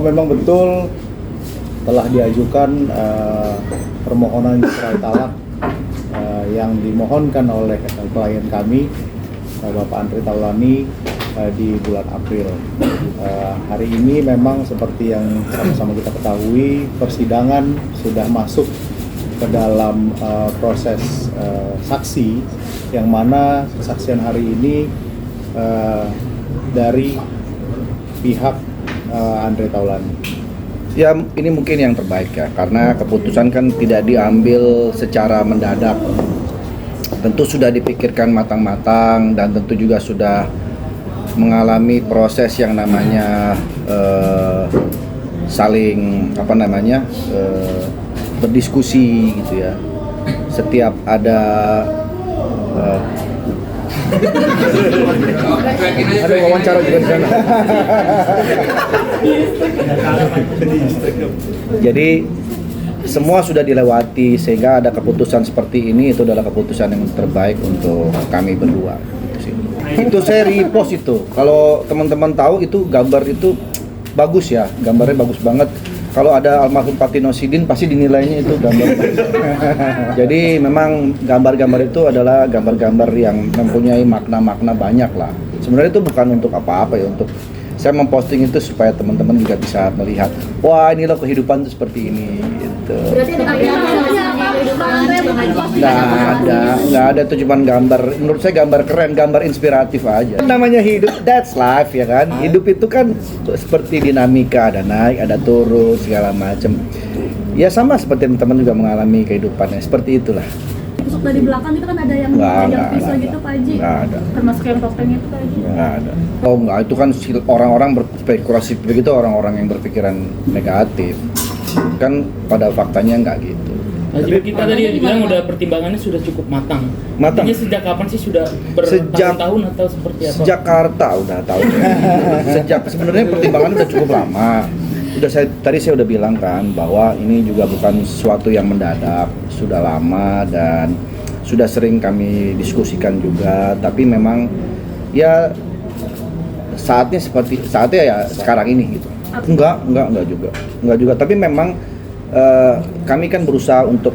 memang betul telah diajukan permohonan cerai talak yang dimohonkan oleh klien kami, Bapak Andre Taulani, di bulan April. Hari ini memang seperti yang sama-sama kita ketahui, persidangan sudah masuk ke dalam proses saksi, yang mana kesaksian hari ini dari pihak Andre Taulani. Ya, ini mungkin yang terbaik ya, karena keputusan kan tidak diambil secara mendadak. Tentu sudah dipikirkan matang-matang dan tentu juga sudah mengalami proses yang namanya saling berdiskusi gitu ya. Setiap ada ada wawancara juga di sana. Jadi semua sudah dilewati sehingga ada keputusan seperti ini. Itu adalah keputusan yang terbaik untuk kami berdua. Itu saya repost itu. Kalau teman-teman tahu itu gambar itu bagus ya, gambarnya bagus banget. Kalau ada almarhum Patino Sidin pasti dinilainya itu gambar. Jadi memang gambar-gambar itu adalah gambar-gambar yang mempunyai makna-makna banyak lah. Sebenarnya itu bukan untuk apa-apa ya, untuk saya memposting itu supaya teman-teman juga bisa melihat, wah ini loh kehidupan itu seperti ini gitu. Berarti Nggak ada itu cuma gambar. Menurut saya gambar keren, gambar inspiratif aja. Namanya hidup, that's life ya kan. Hidup itu kan seperti dinamika, ada naik, ada turun segala macam. Ya sama seperti teman-teman juga mengalami kehidupannya seperti itulah. Tusuk dari belakang itu kan ada yang megang pisau gitu Pak Haji. Nggak ada. Termasuk yang topeng itu Pak Haji. Nggak ada. Oh enggak, itu kan orang-orang berspekulasi begitu, orang-orang yang berpikiran negatif. Kan pada faktanya nggak gitu. Tapi kita tadi bilang udah pertimbangannya sudah cukup matang. Matang. Artinya sejak kapan sih sudah bertahun-tahun atau seperti apa? Sejak Jakarta udah tahu. Sejak sebenarnya pertimbangannya udah cukup lama. Tadi saya udah bilang kan bahwa ini juga bukan sesuatu yang mendadak, sudah lama dan sudah sering kami diskusikan juga. Tapi memang ya saatnya ya sekarang ini gitu. Enggak juga. Tapi memang kami kan berusaha untuk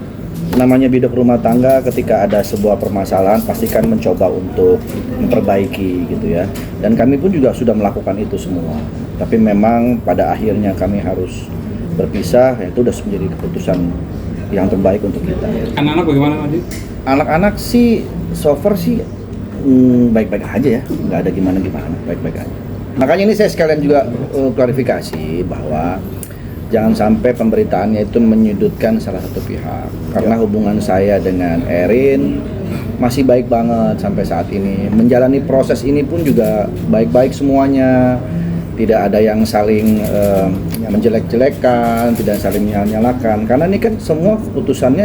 namanya bidak rumah tangga, ketika ada sebuah permasalahan pastikan mencoba untuk memperbaiki gitu ya. Dan kami pun juga sudah melakukan itu semua. Tapi memang pada akhirnya kami harus berpisah, ya itu sudah menjadi keputusan yang terbaik untuk kita. Anak-anak bagaimana Adi? Anak-anak sih so far sih baik-baik aja ya, nggak ada gimana-gimana, baik-baik aja. Makanya ini saya sekalian juga klarifikasi bahwa jangan sampai pemberitaannya itu menyudutkan salah satu pihak. Karena hubungan saya dengan Erin masih baik banget sampai saat ini. Menjalani proses ini pun juga baik-baik semuanya. Tidak ada yang saling menjelek-jelekan, tidak saling menyalahkan. Karena ini kan semua keputusan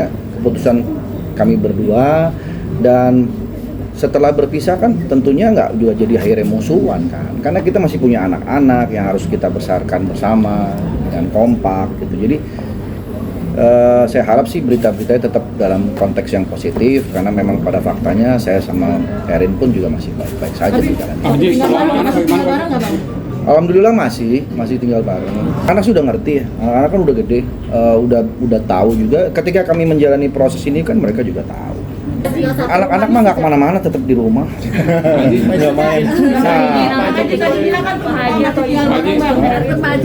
kami berdua, dan setelah berpisah kan tentunya nggak juga jadi akhirnya musuhan kan. Karena kita masih punya anak-anak yang harus kita besarkan bersama dengan kompak gitu. Jadi saya harap sih berita-beritanya tetap dalam konteks yang positif, karena memang pada faktanya saya sama Erin pun juga masih baik-baik saja di jalan. Alhamdulillah masih tinggal bareng. Anak sudah ngerti ya, anak kan udah gede, udah tahu juga. Ketika kami menjalani proses ini kan mereka juga tahu. Anak-anak mah nggak kemana-mana, tetap di rumah. Nggak main. Pak Haji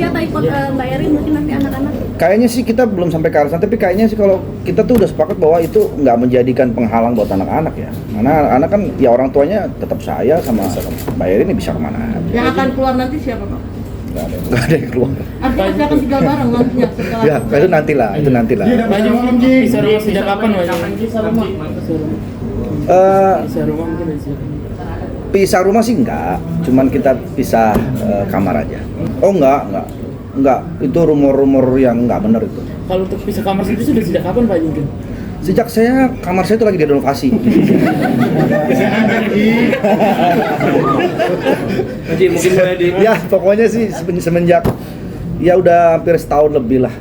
atau ikut Mbak Erin mungkin nanti anak-anak? Kayaknya sih kita belum sampai ke arah sana, tapi kayaknya sih kalau kita tuh udah sepakat bahwa itu nggak menjadikan penghalang buat anak-anak ya. Karena anak kan ya orang tuanya tetap saya sama Mbak Erin ini bisa kemana aja. Yang akan keluar nanti siapa Pak? Nggak ada yang keluar. Artinya pasti akan tinggal bareng nantinya setelah. Ya itu nantilah. Pak Haji bisa rumah sejak kapan Pak Haji? Bisa rumah mungkin dari siapa? Pisah rumah sih enggak, cuman kita pisah kamar aja. Oh enggak, itu rumor-rumor yang enggak benar itu. Kalau untuk pisah kamar sendiri sudah sejak kapan Pak Haji mungkin? Sejak kamar saya itu lagi direnovasi. Jadi mungkin Ya pokoknya sih semenjak ya udah hampir setahun lebih lah.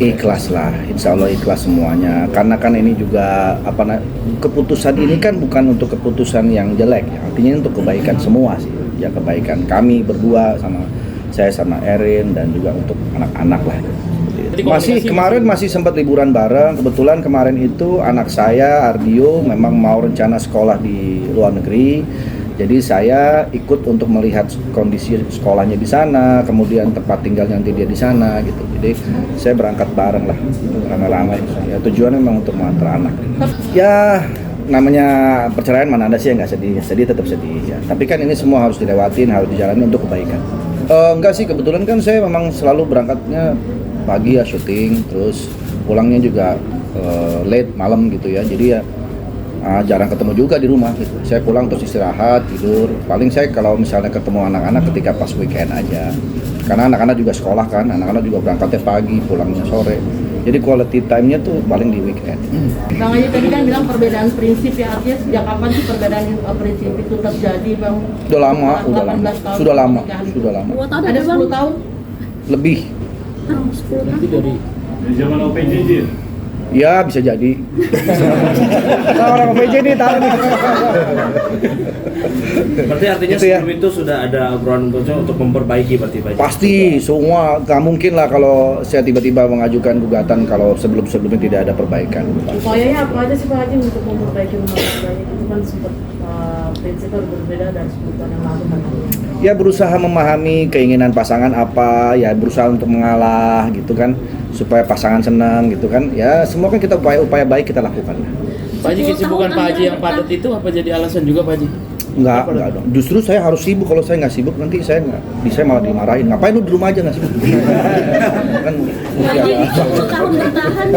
Ikhlas lah, insya Allah ikhlas semuanya. Karena kan ini juga keputusan ini kan bukan untuk keputusan yang jelek ya. Artinya untuk kebaikan semua sih. Ya kebaikan kami berdua sama saya sama Erin dan juga untuk anak-anak lah. Seperti itu. Jadi Masih komunikasi kemarin masih sempat liburan bareng. Kebetulan kemarin itu anak saya Ardio memang mau rencana sekolah di luar negeri. Jadi saya ikut untuk melihat kondisi sekolahnya di sana, kemudian tempat tinggalnya nanti dia di sana gitu. Jadi saya berangkat bareng lah, rame-rame. Ya tujuannya memang untuk mengantar anak. Ya namanya perceraian mana ada sih yang nggak sedih, sedih tetap sedih ya. Tapi kan ini semua harus dilewatin, harus dijalani untuk kebaikan. Enggak sih, kebetulan kan saya memang selalu berangkatnya pagi ya syuting, terus pulangnya juga late malam gitu ya. Jadi ya jarang ketemu juga di rumah gitu. Saya pulang terus istirahat, tidur. Paling saya kalau misalnya ketemu anak-anak ketika pas weekend aja. Karena anak-anak juga sekolah kan, anak-anak juga berangkatnya pagi, pulangnya sore. Jadi quality time-nya tuh paling di weekend. Bang Haji tadi kan bilang perbedaan prinsip ya, artinya sejak kapan sih perbedaan prinsip itu terjadi Bang? Udah lama, 18 tahun sudah lama, pernikahan. sudah lama. 2 tahun Ada 10 tahun? Lebih. 10 tahun. Itu dari Zaman OPJJ. Ya bisa jadi. Orang PJ nih tahu nih. Berarti artinya Gitu ya. sebelum itu sudah ada obrolan untuk memperbaiki berarti Pak? Pasti semua nggak mungkin lah kalau saya tiba-tiba mengajukan gugatan kalau sebelum-sebelumnya tidak ada perbaikan. Upayanya apa aja sih Pak Haji untuk memperbaiki rumah tangganya? Itu kan sempat prinsipnya berbeda dari 10 tahun yang lalu kan. Ya berusaha memahami keinginan pasangan apa, ya berusaha untuk mengalah gitu kan, supaya pasangan senang gitu kan. Ya semua kan kita upaya baik kita lakukan. Pak Haji, kesibukan Pak Haji yang padat itu apa jadi alasan juga Pak Haji? Enggak dong. Justru saya harus sibuk. Kalau saya nggak sibuk nanti saya malah dimarahin. Ngapain lu di rumah aja nggak sibuk? Kan Pak Haji 10 tahun bertahan.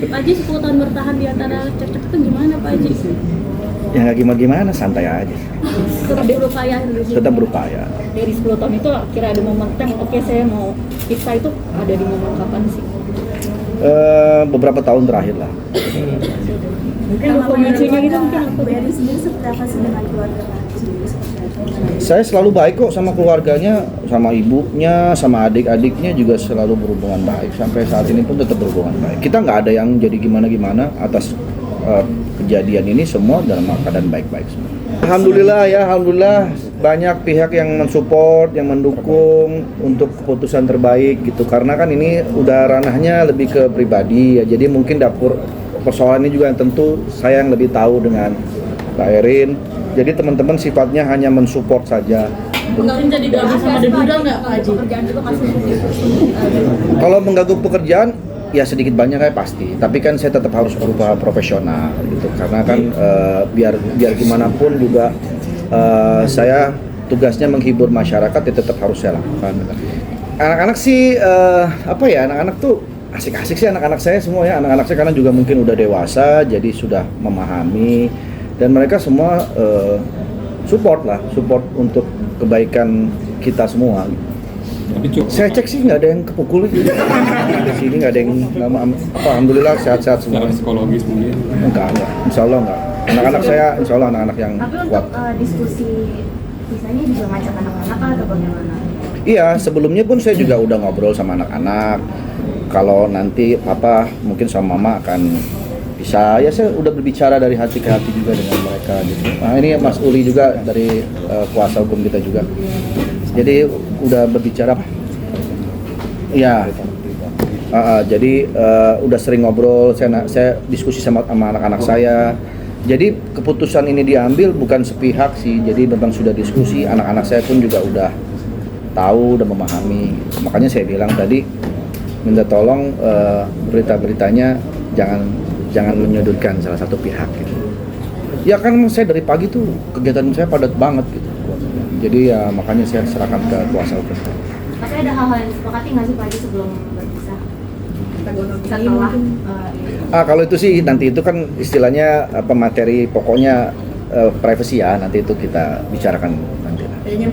Pak Haji 10 tahun bertahan di antara cocok itu gimana Pak Haji? ya nggak gimana, santai aja. Tetap berupaya dulu. Tetap berupaya. Dari 10 tahun itu kira ada momen yang oke saya mau pisah itu ada di momen kapan sih? Beberapa tahun terakhir lah. Mungkin pemicunya gitu mungkin apa? Bu Erin sendiri seperti apa sih dengan keluarga Pak Haji sendiri seperti apa? Saya selalu baik kok sama keluarganya, sama ibunya, sama adik-adiknya juga selalu berhubungan baik. Sampai saat ini pun tetap berhubungan baik. Kita nggak ada yang jadi gimana-gimana atas kejadian ini, semua dalam keadaan baik-baik semua. Alhamdulillah ya, alhamdulillah banyak pihak yang mensupport, yang mendukung untuk keputusan terbaik gitu. Karena kan ini udah ranahnya lebih ke pribadi ya. Jadi mungkin dapur persoalan ini juga yang tentu saya yang lebih tahu dengan Mbak Erin. Jadi teman-teman sifatnya hanya mensupport saja. Mungkin jadi gabung sama Deduda nggak Pak Haji? Pekerjaan juga kasih Kalau mengganggu pekerjaan ya sedikit banyak kayak pasti. Tapi kan saya tetap harus berusaha profesional gitu. Karena kan biar gimana pun juga saya tugasnya menghibur masyarakat ya tetap harus saya lakukan. Anak-anak sih apa ya, anak-anak tuh asik-asik sih anak-anak saya semua ya. Anak-anak saya karena juga mungkin udah dewasa jadi sudah memahami dan mereka semua support untuk kebaikan kita semua. Saya cek sih nggak ada yang kepukul di sini, nggak ada yang alhamdulillah sehat-sehat semua. Secara psikologis mungkin. Enggak, insya Allah enggak. Anak-anak saya insya Allah anak-anak yang Tapi kuat. untuk diskusi misalnya juga ngajak anak-anak atau bagaimana? Iya, sebelumnya pun saya juga udah ngobrol sama anak-anak. Kalau nanti papa mungkin sama mama akan bisa, ya saya udah berbicara dari hati ke hati juga dengan mereka gitu. Nah ini Mas Uli juga dari kuasa hukum kita juga. Jadi udah berbicara. Iya. Jadi udah sering ngobrol, saya diskusi sama anak-anak saya. Jadi keputusan ini diambil bukan sepihak sih. Jadi memang sudah diskusi, anak-anak saya pun juga udah tahu, udah memahami. Makanya saya bilang tadi minta tolong berita-beritanya jangan menyudutkan salah satu pihak gitu. Ya kan saya dari pagi tuh kegiatan saya padat banget gitu. Jadi ya makanya saya serahkan ke kuasa hukum. Tapi ada hal-hal yang disepakati nggak sih Pak Haji sebelum berpisah? Setelah Kalau itu sih nanti itu kan istilahnya materi pokoknya privacy ya, nanti itu kita bicarakan nanti. Kayaknya